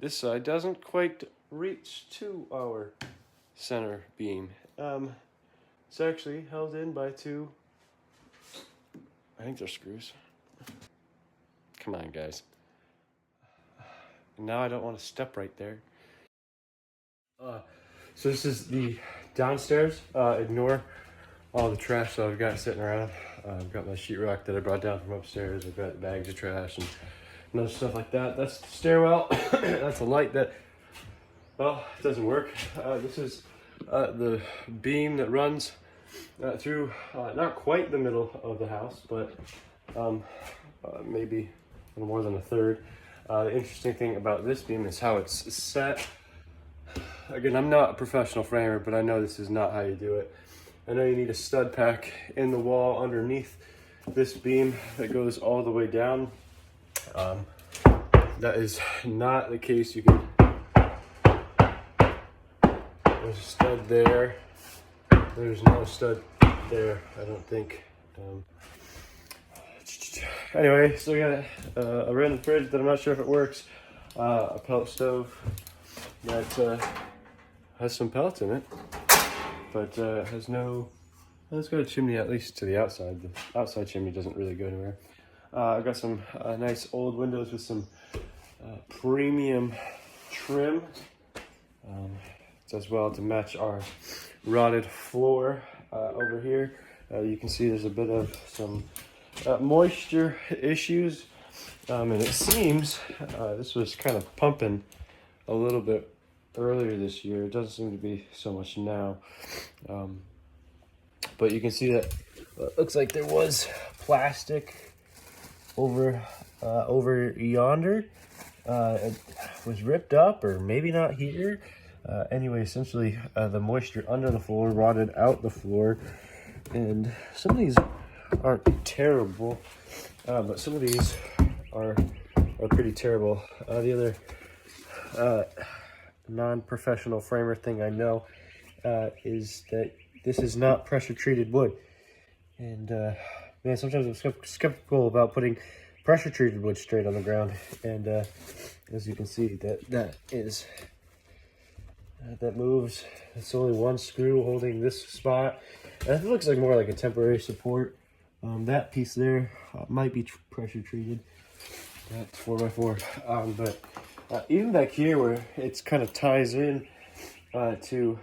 this side doesn't quite reach to our center beam. It's actually held in by two, I think they're screws. Come on, guys. Now I don't want to step right there. So this is the downstairs. Ignore all the trash that I've got sitting around. I've got my sheetrock that I brought down from upstairs. I've got bags of trash and other stuff like that. That's the stairwell. That's a light that, well, it doesn't work. This is the beam that runs through not quite the middle of the house, but maybe a little more than a third. The interesting thing about this beam is how it's set. Again, I'm not a professional framer, but I know this is not how you do it. I know you need a stud pack in the wall underneath this beam that goes all the way down. That is not the case. You can, there's a stud there. There's no stud there, I don't think. Anyway, so we got a random fridge that I'm not sure if it works. A pellet stove that has some pellets in it, but has no, well, it's got a chimney at least to the outside. The outside chimney doesn't really go anywhere. I've got some nice old windows with some premium trim. It's as well to match our rotted floor over here. You can see there's a bit of some moisture issues, and it seems this was kind of pumping a little bit earlier this year. It doesn't seem to be so much now, but you can see that it looks like there was plastic over yonder. It was ripped up, or maybe not here. Anyway, essentially the moisture under the floor rotted out the floor, and some of these aren't terrible, but some of these are pretty terrible. The other non-professional framer thing I know is that this is not pressure treated wood, and man, sometimes I'm skeptical about putting pressure treated wood straight on the ground, and as you can see, that moves. It's only one screw holding this spot, and it looks like more like a temporary support. That piece there might be pressure treated. That's 4x4, but even back here where it's kind of ties in to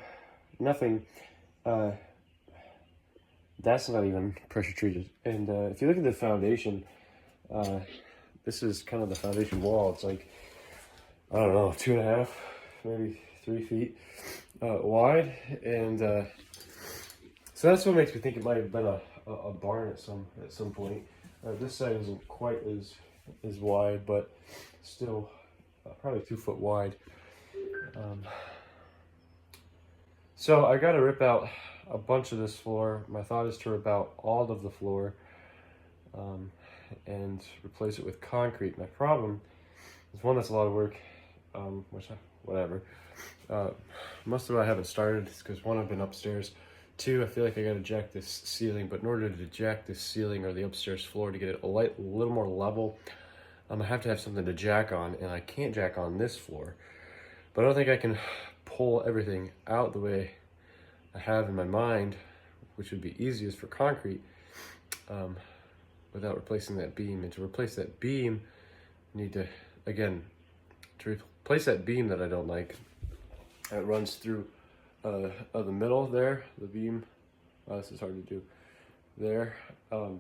nothing, that's not even pressure treated. And if you look at the foundation, this is kind of the foundation wall. It's like, I don't know, 2.5, maybe 3 feet wide, and so that's what makes me think it might have been a barn at some point. This side isn't quite as wide, but still probably 2 foot wide. So I got to rip out a bunch of this floor. My thought is to rip out all of the floor and replace it with concrete. My problem is, one, that's a lot of work, whatever. Most of it I haven't started because, one, I've been upstairs. 2, I feel like I gotta jack this ceiling, but in order to jack this ceiling or the upstairs floor to get it a little more level, I have to have something to jack on, and I can't jack on this floor. But I don't think I can pull everything out the way I have in my mind, which would be easiest for concrete, without replacing that beam. And to replace that beam, I need to, again, to replace that beam that I don't like, it runs through the middle there, the beam. This is hard to do there. In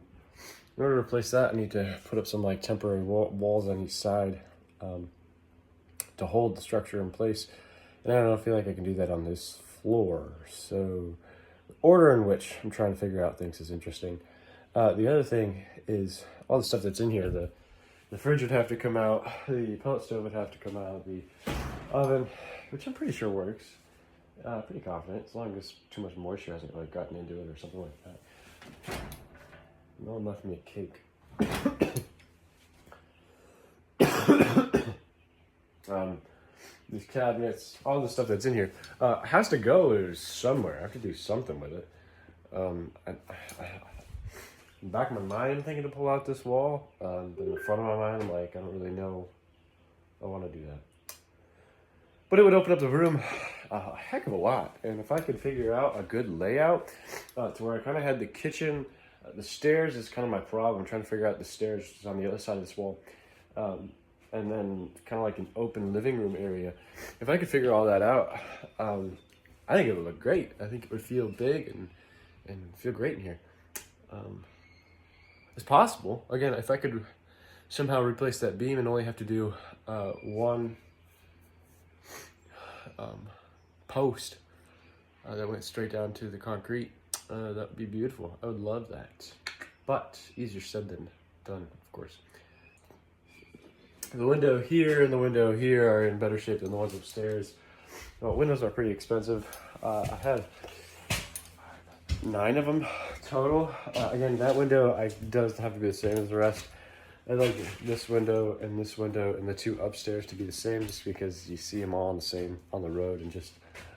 order to replace that, I need to put up some like temporary walls on each side to hold the structure in place, and I don't feel like I can do that on this floor. So the order in which I'm trying to figure out things is interesting. The other thing is all the stuff that's in here. The fridge would have to come out, the pellet stove would have to come out, the oven, which I'm pretty sure works. Pretty confident, as long as too much moisture hasn't really gotten into it or something like that. No one left me a cake. These cabinets, all the stuff that's in here, has to go somewhere. I have to do something with it. In the back of my mind, I'm thinking to pull out this wall. But in the front of my mind, I'm like, I don't really know I want to do that. But it would open up the room a heck of a lot. And if I could figure out a good layout to where I kind of had the kitchen, the stairs is kind of my problem. I'm trying to figure out the stairs on the other side of this wall. And then kind of like an open living room area. If I could figure all that out, I think it would look great. I think it would feel big and feel great in here. It's possible. Again, if I could somehow replace that beam and only have to do one post that went straight down to the concrete, that would be beautiful. I would love that. But easier said than done, of course. The window here and the window here are in better shape than the ones upstairs. Well, windows are pretty expensive. I had 9 of them total. Again, that window does have to be the same as the rest. I like this window and the 2 upstairs to be the same, just because you see them all on the road, and just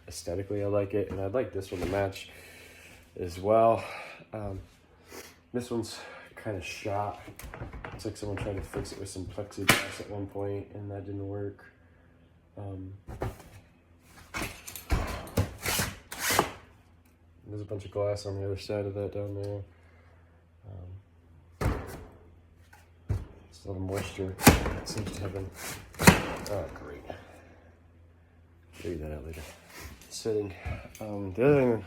aesthetically I like it. And I'd like this one to match as well. This one's kind of shot. It's like someone tried to fix it with some plexiglass at one point, and that didn't work. There's a bunch of glass on the other side of that down there. It's a lot of moisture that seems to have been. Oh, great. Figure that out later. Sitting. The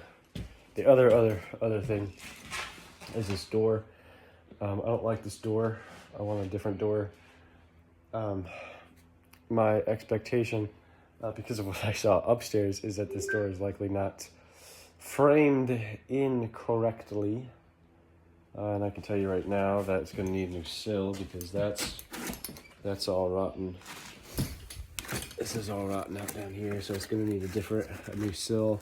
other thing is this door. I don't like this door. I want a different door. My expectation, because of what I saw upstairs, is that this door is likely not framed incorrectly. And I can tell you right now that it's going to need a new sill, because that's all rotten. This is all rotten out down here, so it's going to need a new sill.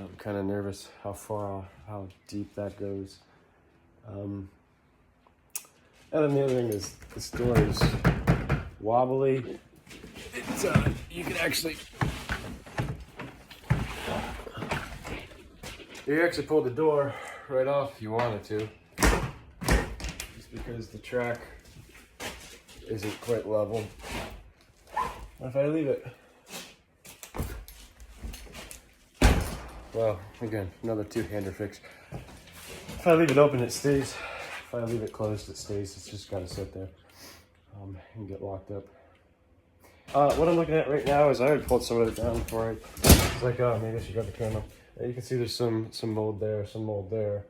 I'm kind of nervous how deep that goes. And then the other thing is, this door is wobbly. It's you can actually pull the door right off if you wanted to, just because the track isn't quite level. If I leave it, well, again, another two-hander fix. If I leave it open, it stays. If I leave it closed, it stays. It's just got to sit there and get locked up. What I'm looking at right now is I would pulled some of it down before it's like, oh, maybe I should grab the camera. You can see there's some mold there, some mold there.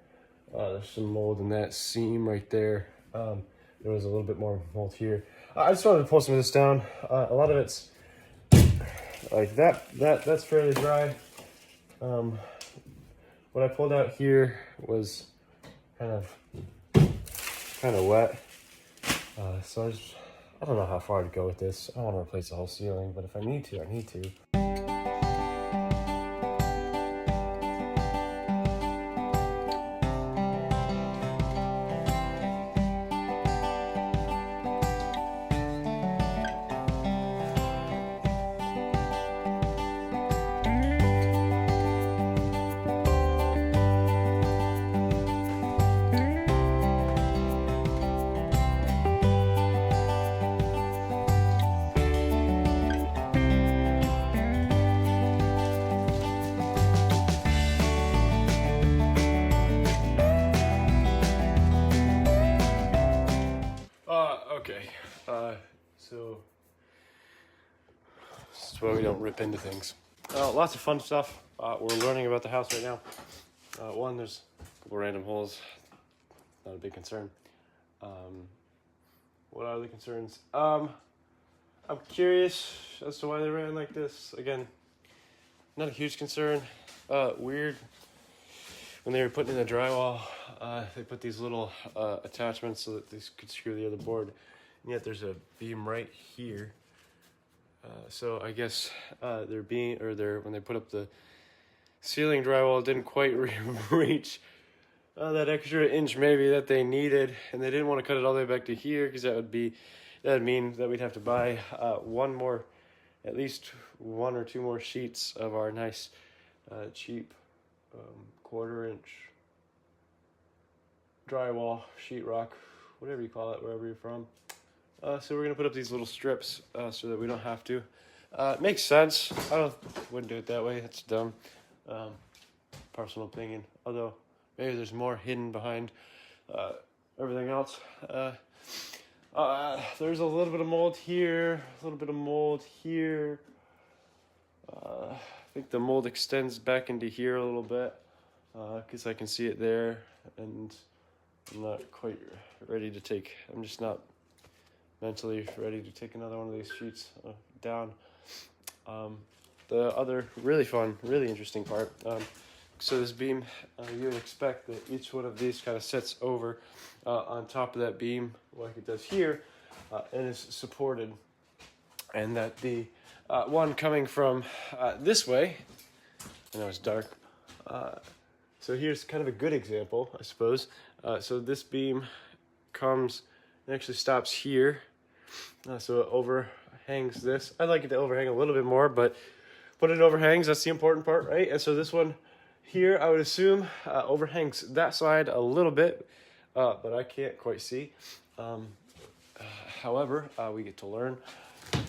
There's some mold in that seam right there. There was a little bit more mold here. I just wanted to pull some of this down. A lot of it's like that's fairly dry. What I pulled out here was kind of wet. So I don't know how far to go with this. I don't want to replace the whole ceiling, but if I need to, I need to. Okay, so this is why we don't rip into things. Lots of fun stuff. We're learning about the house right now. One, there's a couple random holes. Not a big concern. What are the concerns? I'm curious as to why they ran like this. Again, not a huge concern. Weird. When they were putting in the drywall, they put these little attachments so that they could screw the other board. And yet there's a beam right here. So I guess when they put up the ceiling drywall, it didn't quite reach that extra inch maybe that they needed, and they didn't want to cut it all the way back to here, because that would mean that we'd have to buy at least 1 or 2 more sheets of our nice cheap 1/4 inch drywall, sheetrock, whatever you call it, wherever you're from. So we're gonna put up these little strips so that we don't have to It makes sense. Wouldn't do it that way. It's dumb. Personal opinion. Although maybe there's more hidden behind everything else. There's a little bit of mold here, a little bit of mold here. I think the mold extends back into here a little bit because I can see it there, and I'm not quite ready to take. I'm just not mentally ready to take another one of these sheets down. The other really fun, really interesting part. So this beam, you would expect that each one of these kind of sits over on top of that beam like it does here, and is supported, and that the one coming from this way, I know it's dark, so here's kind of a good example, I suppose. So this beam comes and actually stops here, so it overhangs this. I'd like it to overhang a little bit more, but it overhangs, that's the important part, right? And so this one here, I would assume, overhangs that side a little bit, but I can't quite see. However, we get to learn. Go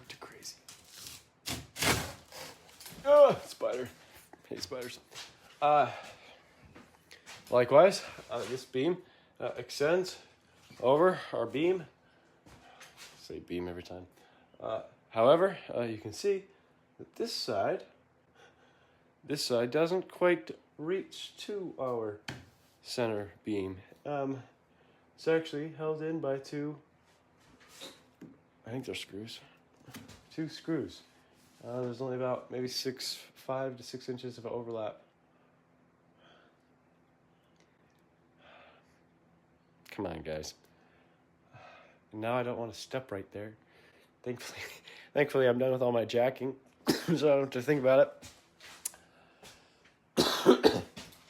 too crazy. Oh, spider. Hate spiders. Likewise, this beam extends over our beam. Say beam every time. However, you can see that this side doesn't quite reach to our center beam. It's actually held in by two, I think they're screws. Two screws. There's only about maybe 5 to 6 inches of overlap. Come on, guys. Now I don't want to step right there. Thankfully, I'm done with all my jacking, so I don't have to think about it.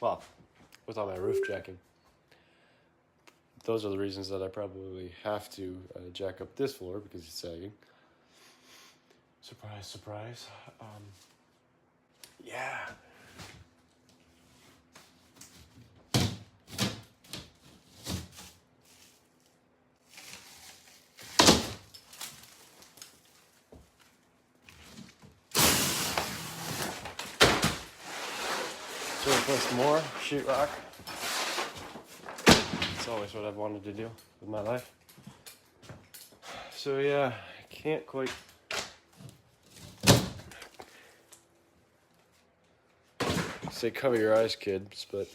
Well, with all my roof jacking. Those are the reasons that I probably have to jack up this floor, because it's sagging. Surprise, surprise. Yeah. So replace more sheetrock. It's always what I've wanted to do with my life. So yeah, I can't quite say cover your eyes, kids, but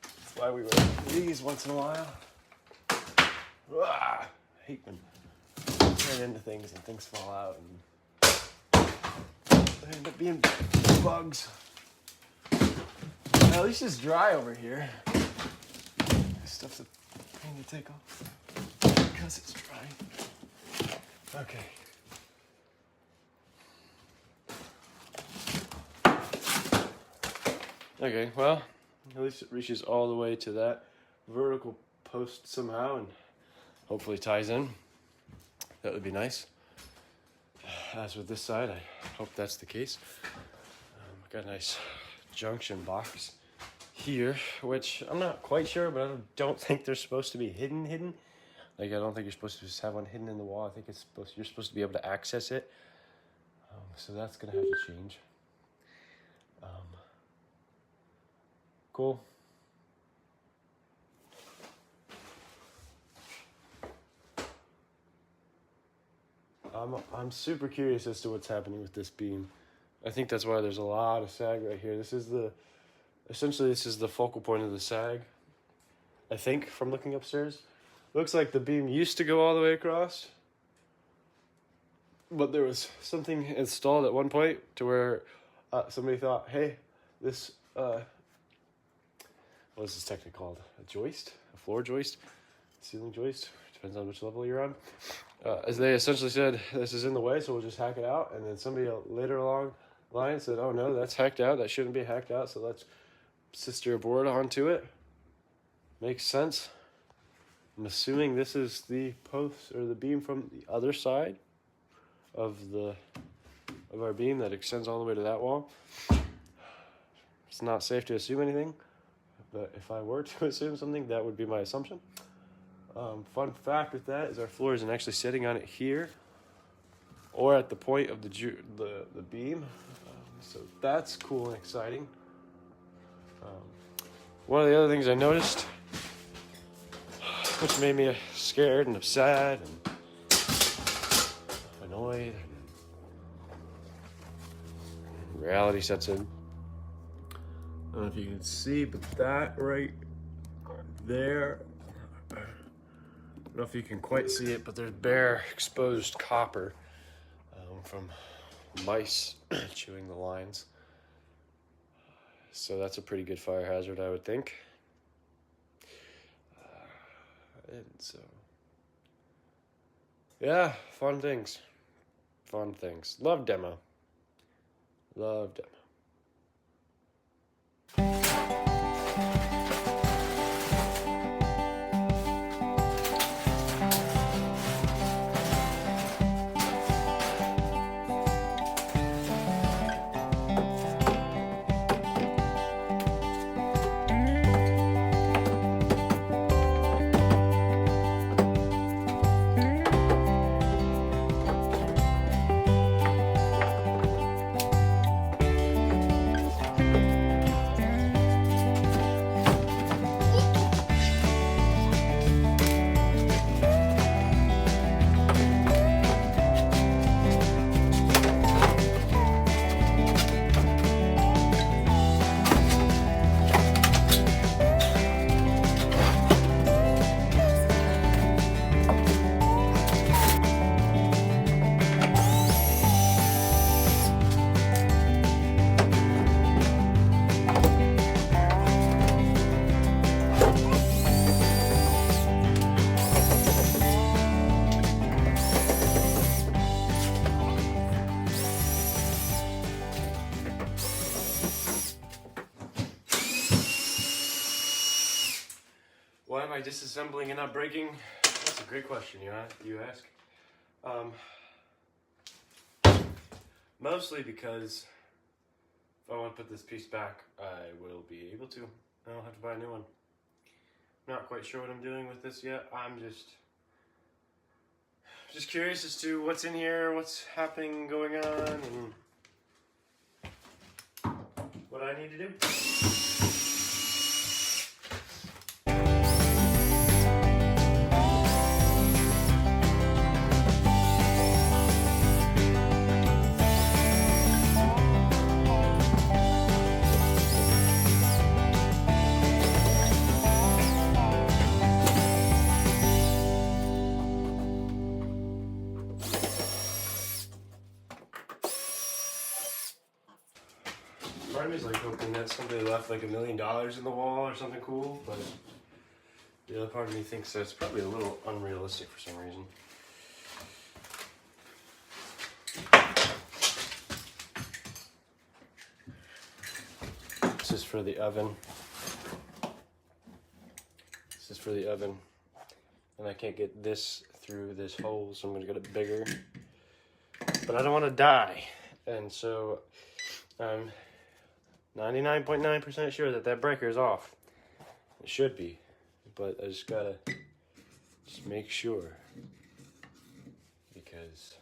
that's why we wear these once in a while. I hate when I turn into things and things fall out and they end up being bugs. At least it's dry over here. Stuff's a pain to take off because it's dry. Okay. Okay, well, at least it reaches all the way to that vertical post somehow and hopefully ties in. That would be nice. As with this side, I hope that's the case. I've got a nice junction box here, which I'm not quite sure, but I don't think they're supposed to be hidden. Like, I don't think you're supposed to just have one hidden in the wall. I think you're supposed to be able to access it. So that's gonna have to change. Cool. I'm super curious as to what's happening with this beam. I think that's why there's a lot of sag right here. Essentially this is the focal point of the sag, I think, from looking upstairs. Looks like the beam used to go all the way across, but there was something installed at one point to where somebody thought, hey, this, what is this technically called? A joist? A floor joist? Ceiling joist? Depends on which level you're on. As they essentially said, this is in the way, so we'll just hack it out. And then somebody later along the line said, oh no, that's hacked out. That shouldn't be hacked out, so let's sister a board onto it. Makes sense. I'm assuming this is the post or the beam from the other side of our beam that extends all the way to that wall. It's not safe to assume anything, but if I were to assume something, that would be my assumption. Fun fact with that is our floor isn't actually sitting on it here or at the point of the beam. So that's cool and exciting. One of the other things I noticed, which made me scared and upset and annoyed, and reality sets in. I don't know if you can see, but that right there, I don't know if you can quite see it, but there's bare exposed copper from mice chewing the lines. So that's a pretty good fire hazard, I would think. And so, yeah, fun things. Fun things. Love demo. Love demo. Why am I disassembling and not breaking? That's a great question, you ask. Mostly because if I want to put this piece back, I will be able to. I don't have to buy a new one. Not quite sure what I'm doing with this yet. I'm just curious as to what's in here, what's happening, going on, and what I need to do. Part of me is like hoping that somebody left like $1 million in the wall or something cool, but the other part of me thinks that's probably a little unrealistic for some reason. This is for the oven. This is for the oven. And I can't get this through this hole, so I'm gonna get it bigger. But I don't want to die, and so I'm 99.9% sure that that breaker is off. It should be, but I just gotta make sure, because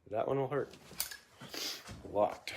that one will hurt a lot.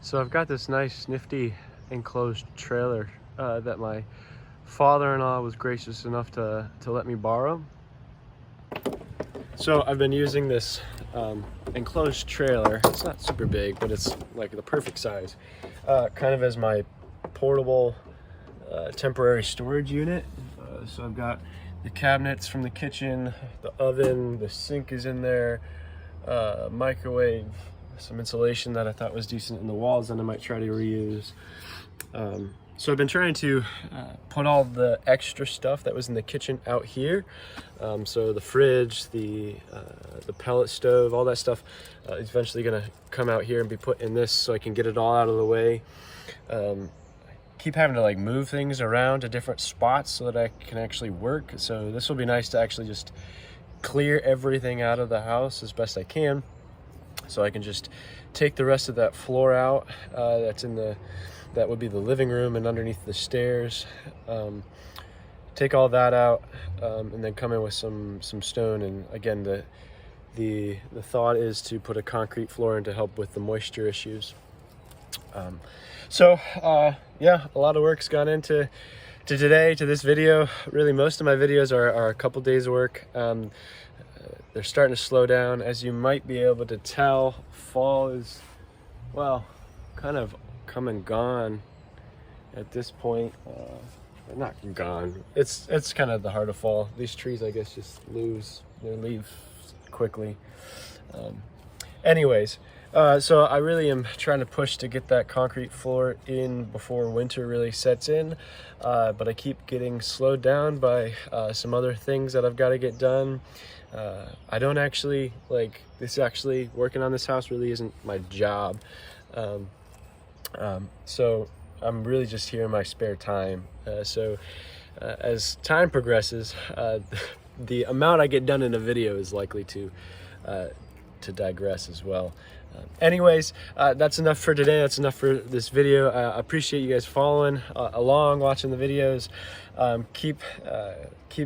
So I've got this nice nifty enclosed trailer that my father-in-law was gracious enough to let me borrow. So I've been using this enclosed trailer. It's not super big, but it's like the perfect size, kind of as my portable temporary storage unit. So I've got the cabinets from the kitchen, the oven, the sink is in there, microwave, some insulation that I thought was decent in the walls and I might try to reuse. So I've been trying to put all the extra stuff that was in the kitchen out here. So the fridge, the pellet stove, all that stuff is eventually gonna come out here and be put in this so I can get it all out of the way. Keep having to like move things around to different spots so that I can actually work. So this will be nice to actually just clear everything out of the house as best I can, so I can just take the rest of that floor out that's in that would be the living room and underneath the stairs. Take all that out and then come in with some stone. And again, the thought is to put a concrete floor in to help with the moisture issues. Yeah, a lot of work's gone into this video. Really, most of my videos are a couple days work. They're starting to slow down, as you might be able to tell. Fall is, well, kind of come and gone at this point. Not gone. It's kind of the heart of fall. These trees, I guess, just lose their leaves quickly. Anyways, so I really am trying to push to get that concrete floor in before winter really sets in, but I keep getting slowed down by some other things that I've got to get done. I don't actually like this. Actually, working on this house really isn't my job. So I'm really just here in my spare time. As time progresses, the amount I get done in a video is likely to digress as well. Anyways, that's enough for today. That's enough for this video. I appreciate you guys following along, watching the videos. Keep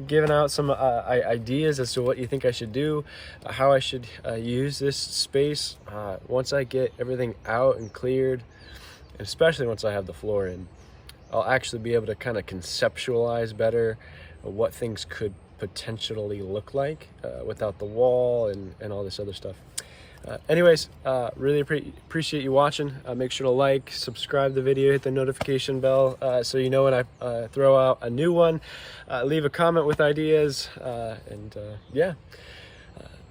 giving out some ideas as to what you think I should do, how I should use this space once I get everything out and cleared, and especially once I have the floor in. I'll actually be able to kind of conceptualize better what things could potentially look like without the wall and all this other stuff. Anyways, really appreciate you watching. Make sure to like, subscribe the video, hit the notification bell so you know when I throw out a new one. Leave a comment with ideas, yeah,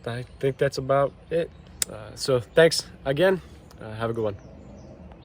I think that's about it. So thanks again. Have a good one.